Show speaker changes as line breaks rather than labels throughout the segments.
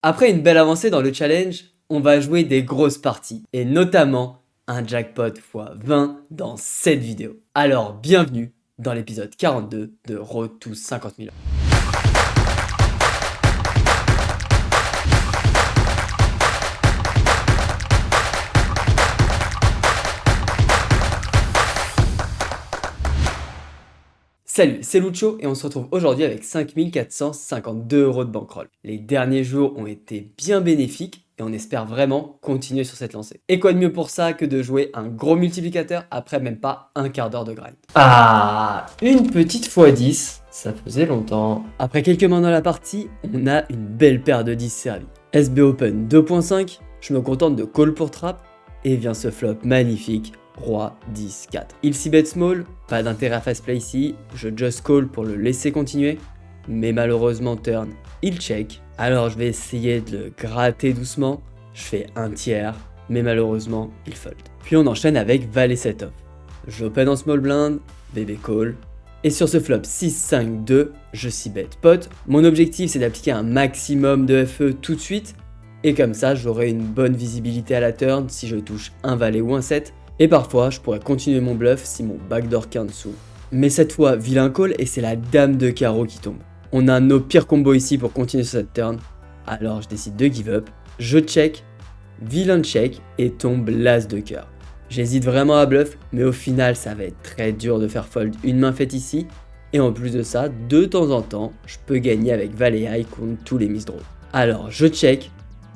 Après une belle avancée dans le challenge, on va jouer des grosses parties, et notamment un jackpot x 20 dans cette vidéo. Alors bienvenue dans l'épisode 42 de Road to 50 000 €. Salut, c'est Lucho et on se retrouve aujourd'hui avec 5452 € de bankroll. Les derniers jours ont été bien bénéfiques et on espère vraiment continuer sur cette lancée. Et quoi de mieux pour ça que de jouer un gros multiplicateur après même pas un quart d'heure de grind. Ah, une petite x10, ça faisait longtemps. Après quelques mains dans la partie, on a une belle paire de 10 servies. SB Open 2.5, je me contente de call pour trap et vient ce flop magnifique. Roi 10 4. Il s'y bet small, pas d'intérêt à fast play ici, je just call pour le laisser continuer, mais malheureusement turn, il check, alors je vais essayer de le gratter doucement, je fais un tiers, mais malheureusement il fold. Puis on enchaîne avec valet set off, j'open en small blind, BB call, et sur ce flop 6-5-2, je s'y bet pot. Mon objectif c'est d'appliquer un maximum de FE tout de suite, et comme ça j'aurai une bonne visibilité à la turn si je touche un valet ou un 7, et parfois, je pourrais continuer mon bluff si mon backdoor quinte s'ouvre. Mais cette fois, vilain call et c'est la dame de carreau qui tombe. On a nos pires combos ici pour continuer sur cette turn. Alors je décide de give up, je check, vilain check et tombe l'as de cœur. J'hésite vraiment à bluff, mais au final, ça va être très dur de faire fold une main faite ici. Et en plus de ça, de temps en temps, je peux gagner avec valet high contre tous les misdraws. Alors je check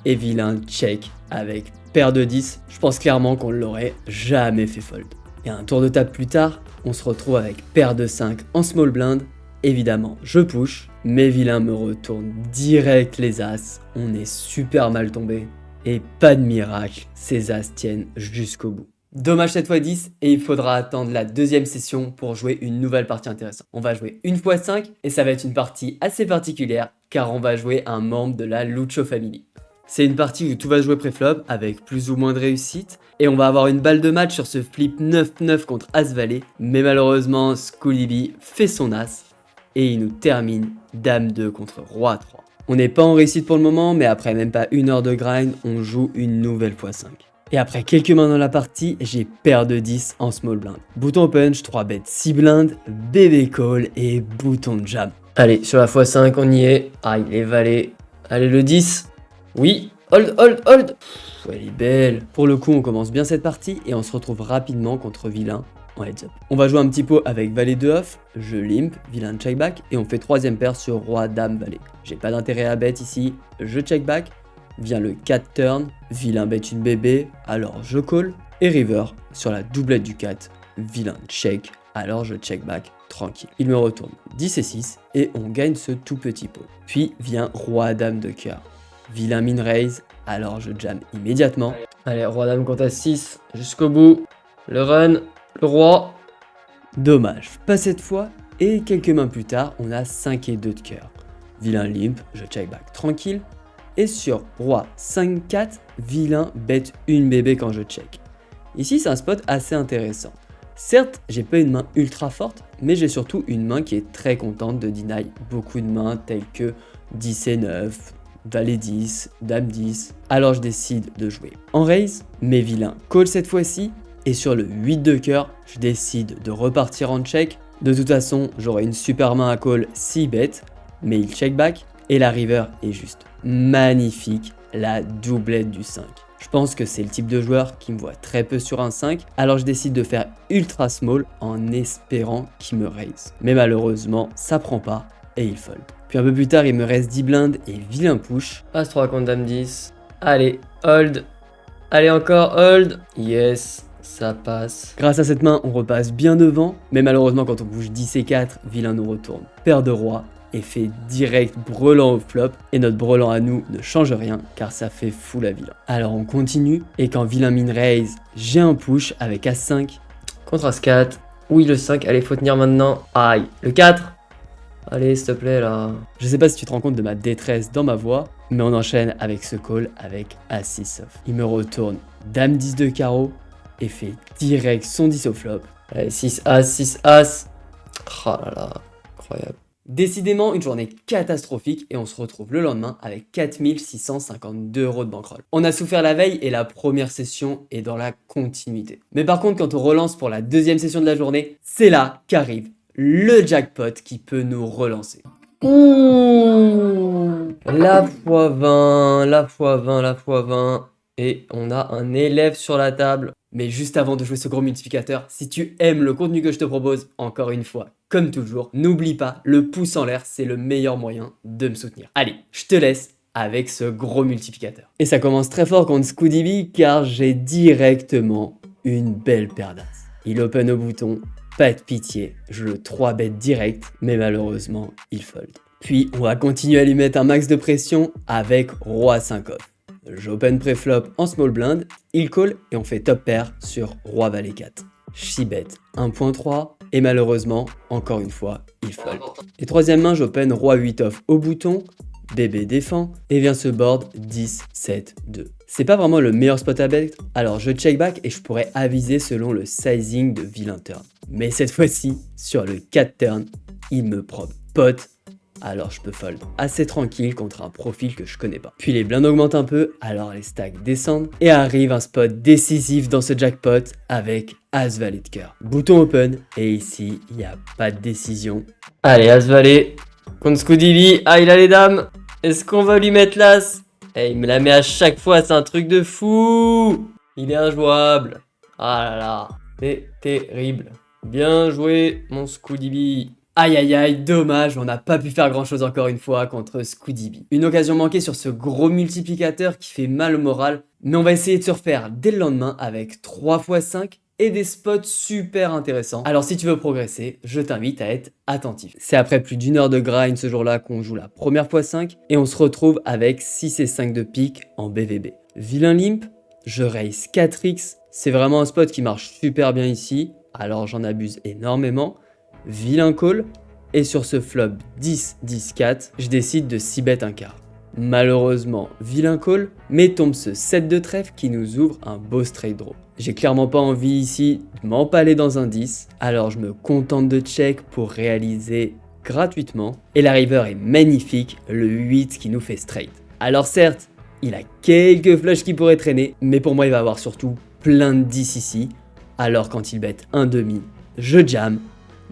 et vilain check avec paire de 10, je pense clairement qu'on l'aurait jamais fait fold. Et un tour de table plus tard, on se retrouve avec paire de 5 en small blind. Évidemment, je push, mais vilain me retourne direct les as. On est super mal tombé. Et pas de miracle, ces as tiennent jusqu'au bout. Dommage cette fois 10 et il faudra attendre la deuxième session pour jouer une nouvelle partie intéressante. On va jouer une fois 5 et ça va être une partie assez particulière car on va jouer un membre de la Lucho Family. C'est une partie où tout va jouer préflop avec plus ou moins de réussite et on va avoir une balle de match sur ce flip 9-9 contre As-Valet, mais malheureusement Scooliby fait son As et il nous termine Dame 2 contre Roi 3. On n'est pas en réussite pour le moment, mais après même pas une heure de grind, on joue une nouvelle x5. Et après quelques mains dans la partie, j'ai paire de 10 en small blind. Bouton punch, 3 bêtes 6 blindes, BB call et bouton de jam. Allez, sur la x5 on y est. Aïe les valets. Allez le 10. Oui, hold, hold, hold. Elle est belle. Pour le coup, on commence bien cette partie et on se retrouve rapidement contre vilain en heads up. On va jouer un petit pot avec valet 2 off, je limp, vilain check back et on fait troisième paire sur roi, dame, valet. J'ai pas d'intérêt à bet ici, je check back, vient le 4 turn, vilain bet une bébé, alors je call et river sur la doublette du 4, vilain check, alors je check back tranquille. Il me retourne 10 et 6 et on gagne ce tout petit pot. Puis vient roi, dame de cœur. Vilain min raise, alors je jam immédiatement. Allez, roi dame compte à 6, jusqu'au bout. Le run, le roi. Dommage, pas cette fois. Et quelques mains plus tard, on a 5 et 2 de cœur. Vilain limp, je check back tranquille. Et sur roi 5-4, vilain bet une bébé quand je check. Ici, c'est un spot assez intéressant. Certes, j'ai pas une main ultra forte, mais j'ai surtout une main qui est très contente de deny beaucoup de mains telles que 10 et 9, valet 10, dame 10, alors je décide de jouer en raise, mais vilain call cette fois-ci, et sur le 8 de cœur, je décide de repartir en check. De toute façon, j'aurai une super main à call si bet, mais il check back, et la river est juste magnifique, la doublette du 5. Je pense que c'est le type de joueur qui me voit très peu sur un 5, alors je décide de faire ultra small en espérant qu'il me raise. Mais malheureusement, ça prend pas, et il fold. Puis un peu plus tard, il me reste 10 blindes et vilain push. As 3 contre dame 10. Allez, hold. Allez encore, hold. Yes, ça passe. Grâce à cette main, on repasse bien devant. Mais malheureusement, quand on bouge 10 et 4, vilain nous retourne. Paire de roi et fait direct brelan au flop. Et notre brelan à nous ne change rien car ça fait full à vilain. Alors on continue. Et quand vilain min raise, j'ai un push avec As5 contre As4. Oui, le 5. Allez, faut tenir maintenant. Aïe, le 4. Allez, s'il te plaît, là. Je sais pas si tu te rends compte de ma détresse dans ma voix, mais on enchaîne avec ce call avec As6 off. Il me retourne dame 10 de carreau et fait direct son 10 au flop. Allez, 6 As, 6 As. Oh là là, incroyable. Décidément une journée catastrophique et on se retrouve le lendemain avec 4652 € de bankroll. On a souffert la veille et la première session est dans la continuité. Mais par contre quand on relance pour la deuxième session de la journée, c'est là qu'arrive le jackpot qui peut nous relancer. Ouh, la x20, la x20, la x20. Et on a un élève sur la table. Mais juste avant de jouer ce gros multiplicateur, si tu aimes le contenu que je te propose, encore une fois, comme toujours, n'oublie pas, le pouce en l'air, c'est le meilleur moyen de me soutenir. Allez, je te laisse avec ce gros multiplicateur. Et ça commence très fort contre Scooby car j'ai directement une belle paire d'as. Il open au bouton, pas de pitié, je le 3-bet direct, mais malheureusement, il fold. Puis on va continuer à lui mettre un max de pression avec Roi 5 off. J'open préflop en small blind, il call et on fait top pair sur Roi Valet 4. She-bet 1.3 et malheureusement, encore une fois, il fold. Et troisième main, j'open Roi 8 off au bouton, bébé défend et vient se board 10, 7, 2. C'est pas vraiment le meilleur spot à bet, alors je check back et je pourrais aviser selon le sizing de vilain turn. Mais cette fois-ci, sur le 4 turn, il me probe pot. Alors je peux fold assez tranquille contre un profil que je connais pas. Puis les blindes augmentent un peu, alors les stacks descendent et arrive un spot décisif dans ce jackpot avec As Valet de cœur. Bouton open et ici il n'y a pas de décision. Allez As Valet contre Scooby, ah il a les dames. Est-ce qu'on va lui mettre l'as? Eh il me la met à chaque fois, c'est un truc de fou. Il est injouable. Ah là là, c'est terrible. Bien joué mon Scooby. Aïe aïe aïe, dommage, on n'a pas pu faire grand chose encore une fois contre Scooby. Une occasion manquée sur ce gros multiplicateur qui fait mal au moral, mais on va essayer de se refaire dès le lendemain avec 3 x 5 et des spots super intéressants. Alors si tu veux progresser, je t'invite à être attentif. C'est après plus d'une heure de grind ce jour-là qu'on joue la première x5 et on se retrouve avec 6 et 5 de pique en BVB. Vilain limp, je raise 4x, c'est vraiment un spot qui marche super bien ici, alors j'en abuse énormément. Vilain call, et sur ce flop 10-10-4, je décide de 6-bet un quart. Malheureusement, vilain call, mais tombe ce 7 de trèfle qui nous ouvre un beau straight draw. J'ai clairement pas envie ici de m'empaler dans un 10, alors je me contente de check pour réaliser gratuitement. Et la river est magnifique, le 8 qui nous fait straight. Alors certes, il a quelques flushs qui pourraient traîner, mais pour moi il va avoir surtout plein de 10 ici. Alors quand il bet un demi, je jam.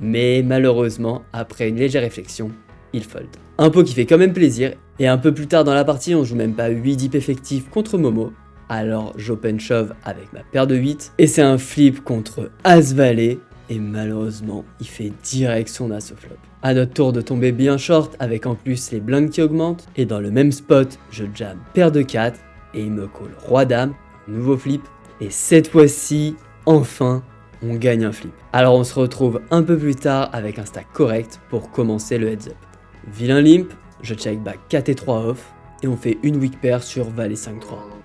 Mais malheureusement, après une légère réflexion, il fold. Un pot qui fait quand même plaisir, et un peu plus tard dans la partie, on joue même pas 8 dips effectifs contre Momo, alors j'open shove avec ma paire de 8, et c'est un flip contre As Valet, et malheureusement, il fait direct son as au flop. À notre tour de tomber bien short, avec en plus les blindes qui augmentent, et dans le même spot, je jam paire de 4, et il me call Roi-Dame, nouveau flip, et cette fois-ci, enfin, on gagne un flip. Alors on se retrouve un peu plus tard avec un stack correct pour commencer le heads up. Vilain limp, je check back 4 et 3 off et on fait une weak pair sur Valet 5-3.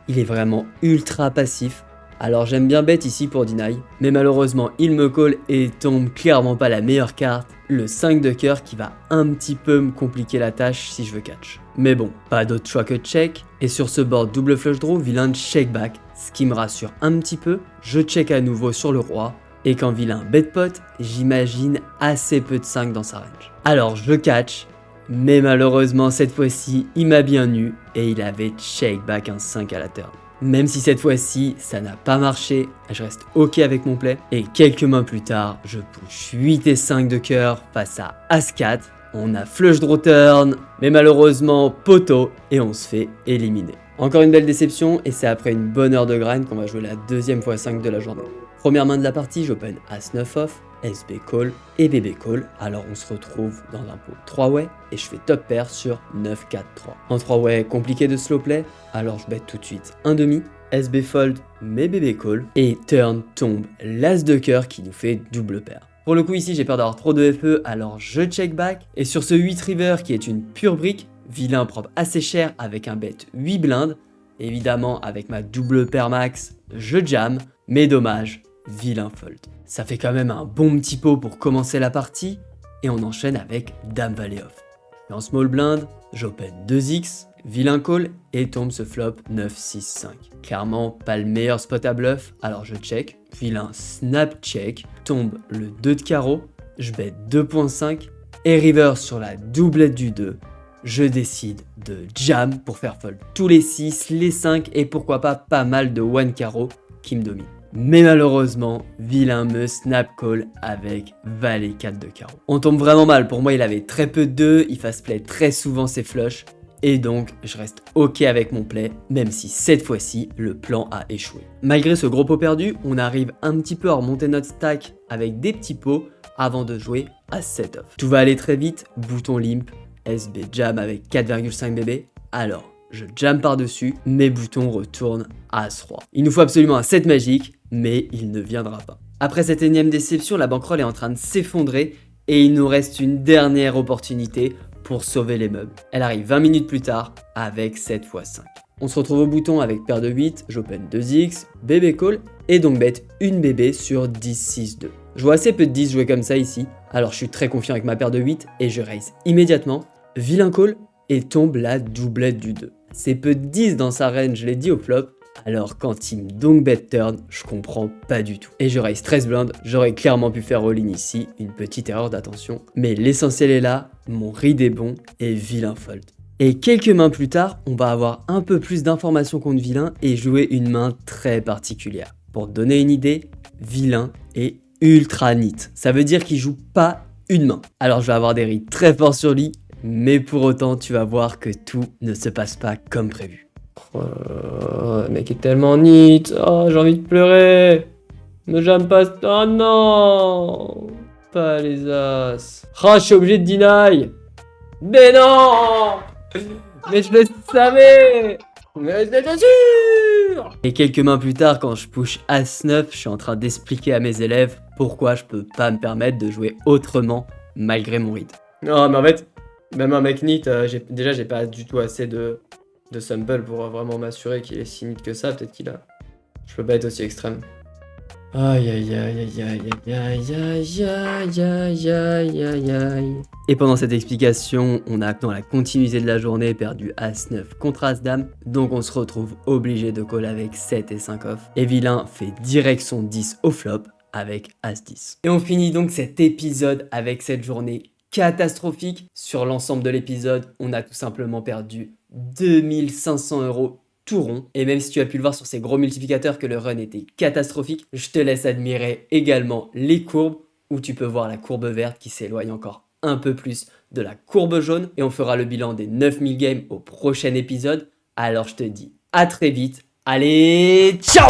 Il est vraiment ultra passif, alors j'aime bien bet ici pour deny, mais malheureusement il me call et tombe clairement pas la meilleure carte, le 5 de cœur qui va un petit peu me compliquer la tâche si je veux catch. Mais bon, pas d'autre choix que de check, et sur ce board double flush draw, vilain check back, ce qui me rassure un petit peu, je check à nouveau sur le roi, et quand vilain bet pot, j'imagine assez peu de 5 dans sa range. Alors je catch, mais malheureusement cette fois-ci il m'a bien eu et il avait check back un 5 à la turn. Même si cette fois-ci ça n'a pas marché, je reste ok avec mon play et quelques mains plus tard je push 8 et 5 de cœur face à As 4. On a flush draw turn, mais malheureusement poteau et on se fait éliminer. Encore une belle déception et c'est après une bonne heure de grind qu'on va jouer la deuxième x5 de la journée. Première main de la partie, j'open As 9 off, SB call et BB call. Alors on se retrouve dans un pot 3 way et je fais top pair sur 9, 4, 3. En 3 way, compliqué de slow play, alors je bet tout de suite un demi, SB fold mais BB call et turn tombe l'As de cœur qui nous fait double pair. Pour le coup ici j'ai peur d'avoir trop de FE, alors je check back et sur ce 8 river qui est une pure brique, vilain propre assez cher avec un bet 8 blindes. Évidemment avec ma double pair max, je jam, mais dommage, vilain fold. Ça fait quand même un bon petit pot pour commencer la partie et on enchaîne avec Dame Valet off. Et en small blind, j'open 2x, vilain call et tombe ce flop 9, 6, 5. Clairement pas le meilleur spot à bluff, alors je check, vilain snap check, tombe le 2 de carreau, je bet 2.5 Et river sur la doublette du 2, je décide de jam pour faire fold tous les 6, les 5 et pourquoi pas mal de one carreau qui me domine. Mais malheureusement, vilain me snap call avec valet 4 de carreau. On tombe vraiment mal, pour moi il avait très peu de 2, il fast play très souvent ses flushs, et donc je reste ok avec mon play, même si cette fois-ci le plan a échoué. Malgré ce gros pot perdu, on arrive un petit peu à remonter notre stack avec des petits pots avant de jouer à 7 off. Tout va aller très vite, bouton limp, SB jam avec 4,5 bb, alors je jam par-dessus, mes boutons retournent à As-Roi. Il nous faut absolument un 7 magique, mais il ne viendra pas. Après cette énième déception, la bankroll est en train de s'effondrer et il nous reste une dernière opportunité pour sauver les meubles. Elle arrive 20 minutes plus tard avec 7 x 5. On se retrouve au bouton avec paire de 8, j'open 2x, BB call et donc bet une BB sur 10-6-2. Je vois assez peu de 10 jouer comme ça ici, alors je suis très confiant avec ma paire de 8 et je raise immédiatement. Vilain call et tombe la doublette du 2. C'est peu de 10 dans sa range, je l'ai dit au flop. Alors quand il me donc bet turn, je comprends pas du tout. Et je raise 13 blindes, j'aurais clairement pu faire all-in ici, une petite erreur d'attention. Mais l'essentiel est là, mon read est bon et vilain fold. Et quelques mains plus tard, on va avoir un peu plus d'informations contre vilain et jouer une main très particulière. Pour te donner une idée, vilain est ultra neat. Ça veut dire qu'il joue pas une main. Alors je vais avoir des reads très forts sur lui, mais pour autant tu vas voir que tout ne se passe pas comme prévu.
Oh, le mec est tellement neat. Oh, j'ai envie de pleurer. Ne jam pas. Oh non. Pas les as. Oh, je suis obligé de deny. Mais non. Mais je le savais. Mais c'était sûr.
Et quelques mains plus tard, quand je push As-9, je suis en train d'expliquer à mes élèves pourquoi je peux pas me permettre de jouer autrement malgré mon read.
Non, mais en fait, même un mec neat, j'ai pas du tout assez de sample pour vraiment m'assurer qu'il est si neat que ça. Peut-être qu'il a. Je peux pas être aussi extrême. Aïe aïe aïe aïe aïe aïe aïe aïe aïe aïe aïe aïe.
Et pendant cette explication, on a dans la continuité de la journée perdu As-9 contre As-Dame, donc on se retrouve obligé de call avec 7 et 5 off. Et vilain fait direct son 10 au flop avec As-10. Et on finit donc cet épisode avec cette journée catastrophique. Sur l'ensemble de l'épisode, on a tout simplement perdu 2500 € tout rond. Et même si tu as pu le voir sur ces gros multiplicateurs que le run était catastrophique, je te laisse admirer également les courbes où tu peux voir la courbe verte qui s'éloigne encore un peu plus de la courbe jaune. Et on fera le bilan des 9000 games au prochain épisode. Alors je te dis à très vite. Allez, ciao!